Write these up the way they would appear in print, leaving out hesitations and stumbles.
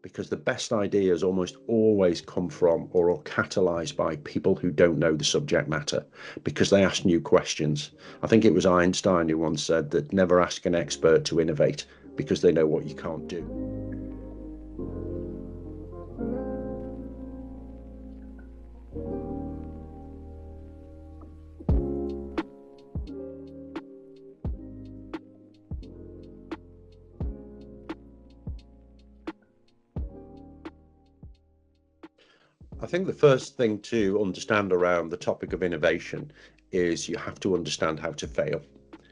because the best ideas almost always come from or are catalyzed by people who don't know the subject matter because they ask new questions. I think it was Einstein who once said that never ask an expert to innovate because they know what you can't do. I think the first thing to understand around the topic of innovation is you have to understand how to fail.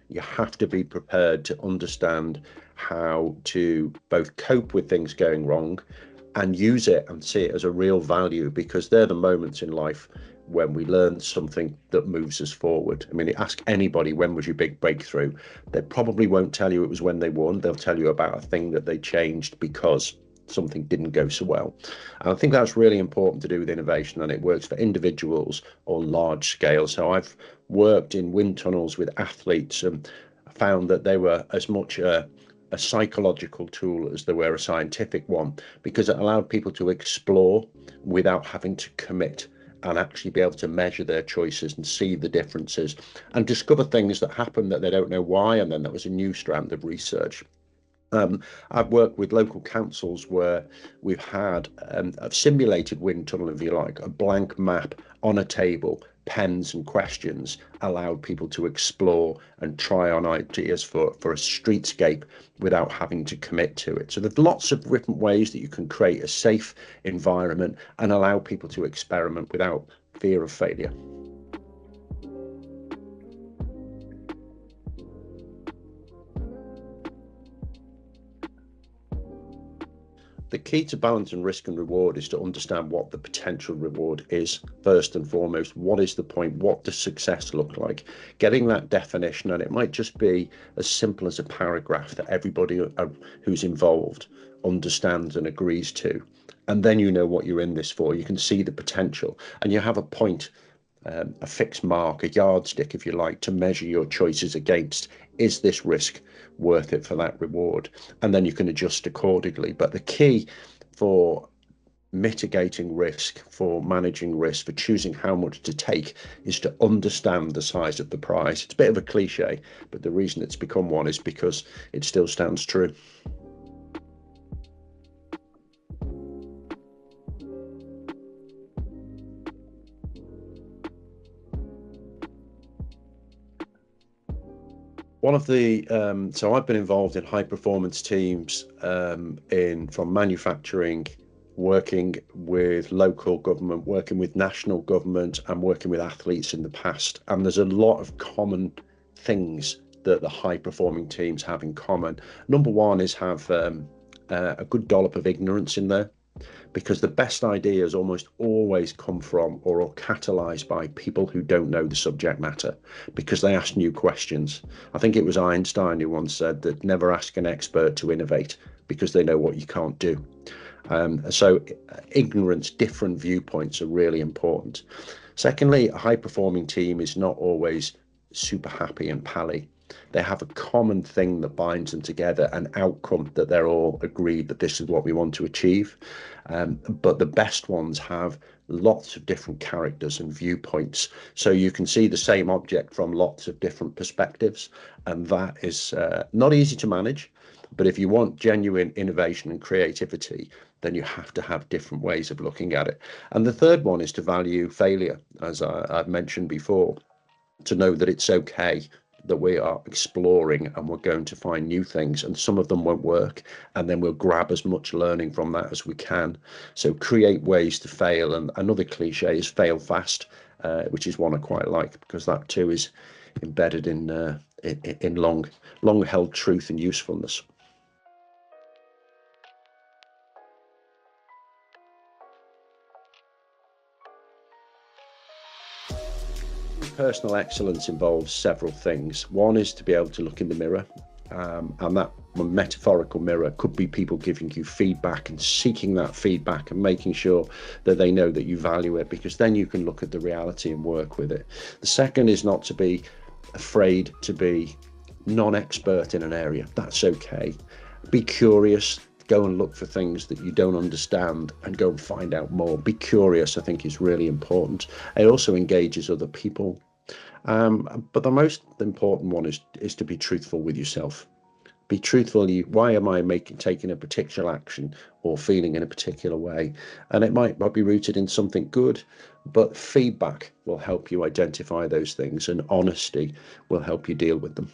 You have to be prepared to understand how to both cope with things going wrong and use it and see it as a real value, because they're the moments in life when we learn something that moves us forward. I mean, ask anybody, when was your big breakthrough? They probably won't tell you it was when they won. They'll tell you about a thing that they changed because something didn't go so well. And I think that's really important to do with innovation, and it works for individuals or large scale. So I've worked in wind tunnels with athletes and found that they were as much a psychological tool as they were a scientific one, because it allowed people to explore without having to commit and actually be able to measure their choices and see the differences and discover things that happen that they don't know why. And then that was a new strand of research. I've worked with local councils where we've had a simulated wind tunnel, if you like, a blank map on a table, pens and questions allowed people to explore and try on ideas for a streetscape without having to commit to it. So there's lots of different ways that you can create a safe environment and allow people to experiment without fear of failure. The key to balancing risk and reward is to understand what the potential reward is. First and foremost, what is the point? What does success look like? Getting that definition, and it might just be as simple as a paragraph that everybody who's involved understands and agrees to. And then you know what you're in this for. You can see the potential, and you have a point, a fixed mark, a yardstick, if you like, to measure your choices against. Is this risk worth it for that reward? And then you can adjust accordingly. But the key for mitigating risk, for managing risk, for choosing how much to take, is to understand the size of the prize. It's a bit of a cliche, but the reason it's become one is because it still stands true. One of the so I've been involved in high performance teams from manufacturing, working with local government, working with national government, and working with athletes in the past. And there's a lot of common things that the high performing teams have in common. Number one is have a good dollop of ignorance in there, because the best ideas almost always come from or are catalyzed by people who don't know the subject matter because they ask new questions. I think it was Einstein who once said that never ask an expert to innovate because they know what you can't do. So ignorance, different viewpoints are really important. Secondly, a high performing team is not always super happy and pally. They have a common thing that binds them together, an outcome that they're all agreed that this is what we want to achieve. But the best ones have lots of different characters and viewpoints. So you can see the same object from lots of different perspectives. And that is not easy to manage. But if you want genuine innovation and creativity, then you have to have different ways of looking at it. And the third one is to value failure, as I've mentioned before, to know that it's okay, that we are exploring and we're going to find new things, and some of them won't work, and then we'll grab as much learning from that as we can. So create ways to fail. And another cliche is fail fast, which is one I quite like, because that too is embedded in long held truth and usefulness. Personal excellence involves several things. One is to be able to look in the mirror, and that metaphorical mirror could be people giving you feedback and seeking that feedback and making sure that they know that you value it, because then you can look at the reality and work with it. The second is not to be afraid to be non-expert in an area. That's okay. Be curious, go and look for things that you don't understand and go and find out more. Be curious, I think, is really important. It also engages other people. But the most important one is to be truthful with yourself. Be truthful. Why am I taking a particular action or feeling in a particular way? And it might not be rooted in something good, but feedback will help you identify those things, and honesty will help you deal with them.